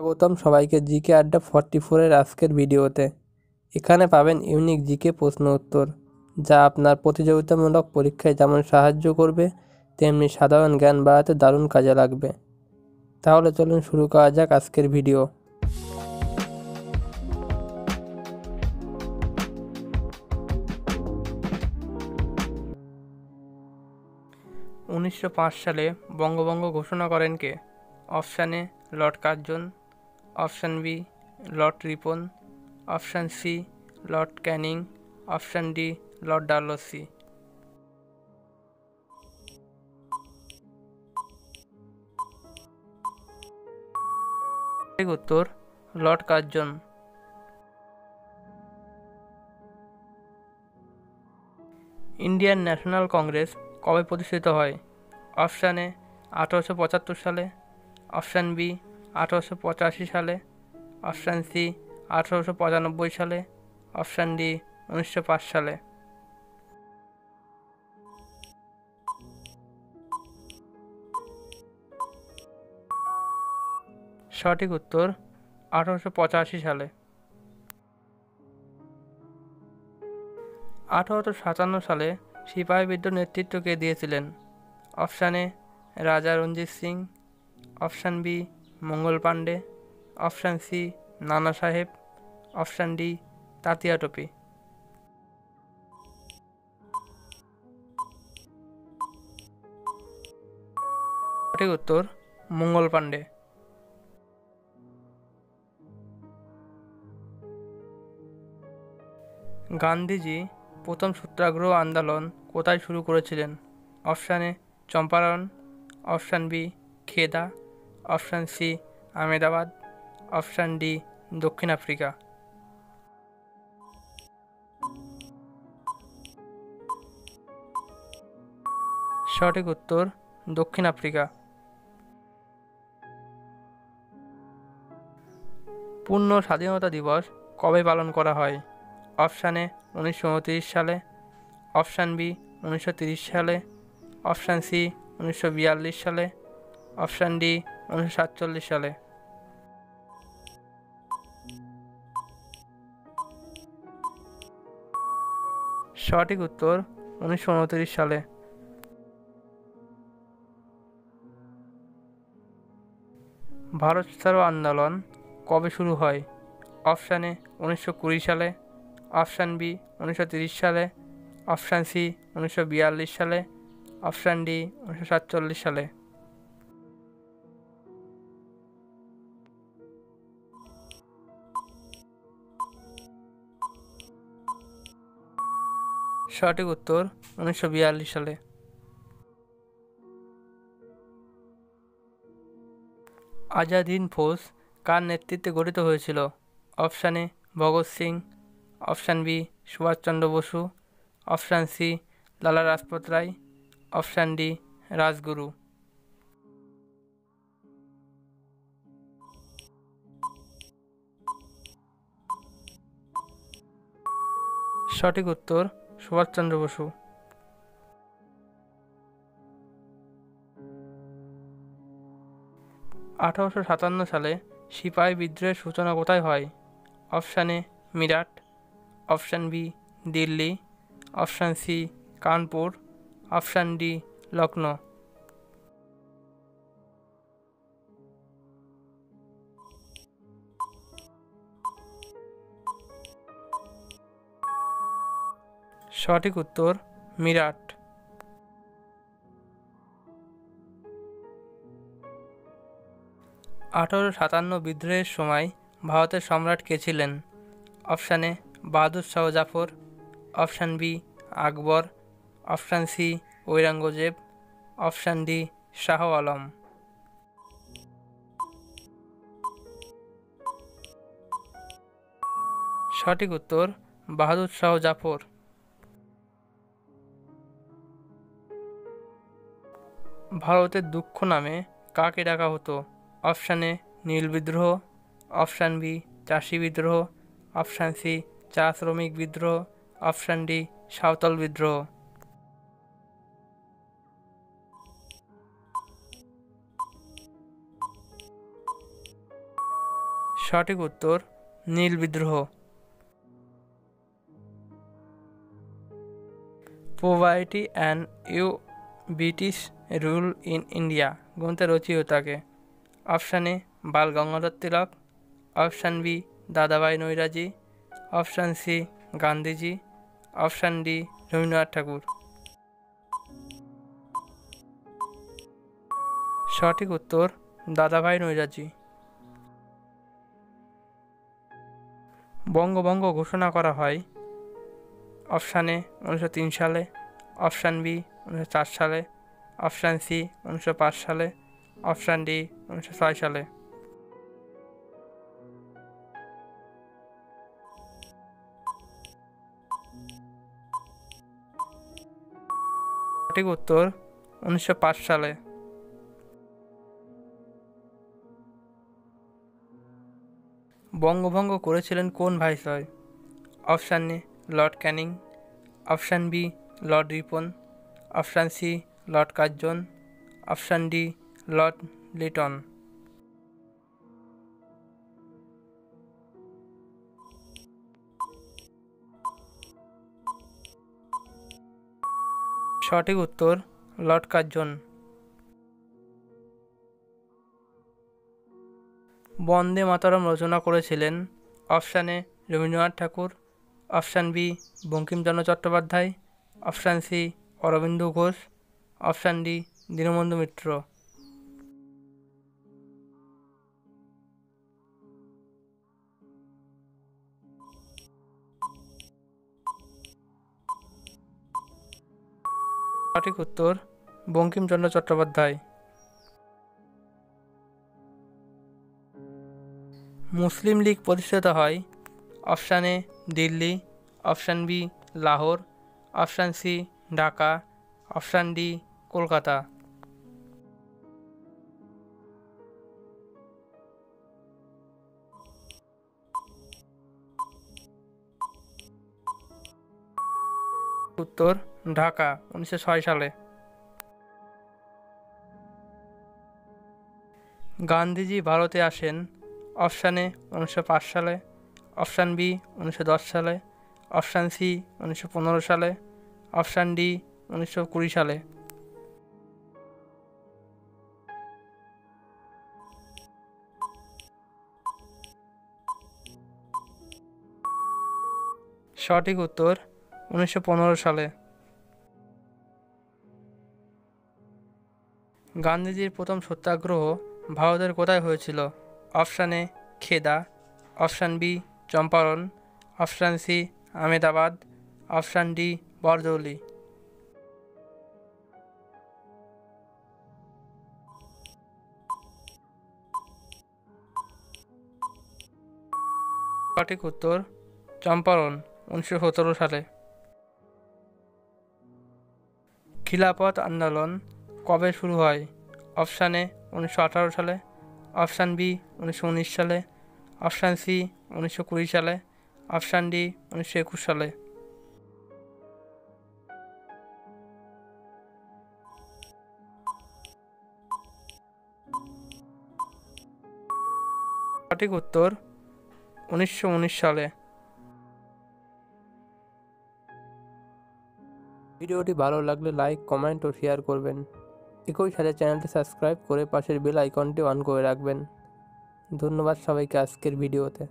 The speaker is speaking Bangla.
স্বাগতম সবাইকে জিকে আড্ডা 44 এর আজকের ভিডিওতে। এখানে পাবেন ইউনিক জিকে প্রশ্ন উত্তর, যা আপনার প্রতিযোগিতামূলক পরীক্ষায় যেমন সাহায্য করবে, তেমনি সাধারণ জ্ঞান বাড়াতে দারুণ কাজে লাগবে। তাহলে চলুন শুরু করা যাক আজকের ভিডিও। 1905 সালে বঙ্গভঙ্গ ঘোষণা করেন কে? Option A Lord Curzon, option B Lord Ripon, option C Lord Canning, option D Lord Dalhousie. সঠিক উত্তর Lord Curzon. Indian National Congress কবে প্রতিষ্ঠিত হয়? অপশান এ 1875 সালে, অপশান বি 1885 সালে, অপশান সি 1895 সালে, অপশান ডি 1905 সালে। সঠিক উত্তর 1885 সালে। 1857 সালে সিপাহী বিদ্রোহ নেতৃত্ব কে দিয়েছিলেন? অপশান এ রাজা রঞ্জিত সিং, অপশান বি মঙ্গল পাণ্ডে, অপশান সি নানা সাহেব, অপশান ডি তাতিয়া টোপি। সঠিক উত্তর মঙ্গল পাণ্ডে। গান্ধীজি প্রথম সত্যাগ্রহ আন্দোলন কোথায় শুরু করেছিলেন? Option A Champaran, option B Kheda, option C Ahmedabad, option D দক্ষিণ আফ্রিকা। সঠিক উত্তর দক্ষিণ আফ্রিকা। পূর্ণ স্বাধীনতা দিবস কবে পালন করা হয়? অপশান এ 1929 সালে, অপশান বি 1930 সালে, অপশান সি 1942 সালে, অপশান ডি 1947 সালে। সঠিক উত্তর 1929 সালে। ভারত ছাড়ো আন্দোলন কবে শুরু হয়? অপশান এ 1920 সালে, অপশান বি 1930 সালে, অপশান সি 1942 সালে, অপশান ডি 1947 সালে। সঠিক উত্তর 1942 সালে। আজাদ হিন্দ ফৌজ কার নেতৃত্বে গঠিত হয়েছিল? Option A Bhagat Singh, option B Subhash Chandra Bose, option C Lala Lajpat Rai, option D Rajguru. সঠিক উত্তর সুভাষচন্দ্র বসু। আঠারোশো 57 সালে সিপাহী বিদ্রোহের সূচনা কোথায় হয়? Option A Meerut, option B Delhi, option C Kanpur, option D Lucknow. সঠিক উত্তর মিরাট। আঠারোশো 57 বিদ্রোহের সময় ভারতের সম্রাট কে ছিলেন? Option A Bahadur Shah Zafar, option B Akbar, option C Aurangzeb, option D Shah Alam. সঠিক উত্তর বাহাদুর শাহ জাফর। ভারতের দুঃখ নামে কাকে ডাকা হতো? অপশান এ নীল বিদ্রোহ, অপশান বি চাষি বিদ্রোহ, অপশান সি চা শ্রমিক বিদ্রোহ, অপশান ডি সাঁওতাল বিদ্রোহ। সঠিক উত্তর নীল বিদ্রোহ। Poverty and un British rule in India গ্রন্থের রচয়িতাকে? Option A Bal Gangadhar Tilak, option B Dadabhai Naoroji, option C Gandhiji, option D Rabindranath Tagore. সঠিক উত্তর দাদাভাই নৈরাজি। বঙ্গভঙ্গ ঘোষণা করা হয়? অপশান এ 1903 সালে, অপশান বি 1904 সালে, অপশান সি 1905 সালে, অপশান ডি 1906 সালে। সঠিক উত্তর 1905 সালে। বঙ্গভঙ্গ করেছিলেন কোন viceroy? Option A Lord Canning, option B Lord Ripon, option C Lord Curzon, option D Lord Lytton. সঠিক উত্তর লর্ড কার্জন। বন্দে মাতরম রচনা করেছিলেন? Option A Rabindranath Tagore, option B Bankimchandra Chattopadhyay, option C Aurobindo Ghosh, option D Dinabandhu Mitra. সঠিক উত্তর বঙ্কিমচন্দ্র চট্টোপাধ্যায়। মুসলিম লীগ প্রতিষ্ঠিত হয়? Option A Delhi, option B Lahore, option C Dhaka, option D Kolkata. উত্তর ঢাকা, 1906 সালে। গান্ধীজি ভারতে আসেন? অপশান এ 1905 সালে, অপশান বি 1910 সালে, অপশান সি 1915 সালে, অপশান ডি 1920 সালে। সঠিক উত্তর 1915 সালে। গান্ধীজির প্রথম সত্যাগ্রহ ভারতের কোথায় হয়েছিল? Option A Kheda, option B Champaran, option C Ahmedabad, option D Bardoli. সঠিক উত্তর চম্পারণ, 1917 সালে। খিলাফত আন্দোলন কবে শুরু হয়? অপশান এ 1918 সালে, অপশান বি 1919 সালে, অপশান সি 1920 সালে, অপশান ডি 1921 সালে। সঠিক উত্তর 1919 সালে। ভিডিওটি ভালো লাগলে লাইক, কমেন্ট ও শেয়ার করবেন। একই সাথে চ্যানেলটি সাবস্ক্রাইব করে পাশের বেল আইকনটি অন করে রাখবেন। ধন্যবাদ সবাইকে আজকের ভিডিওতে।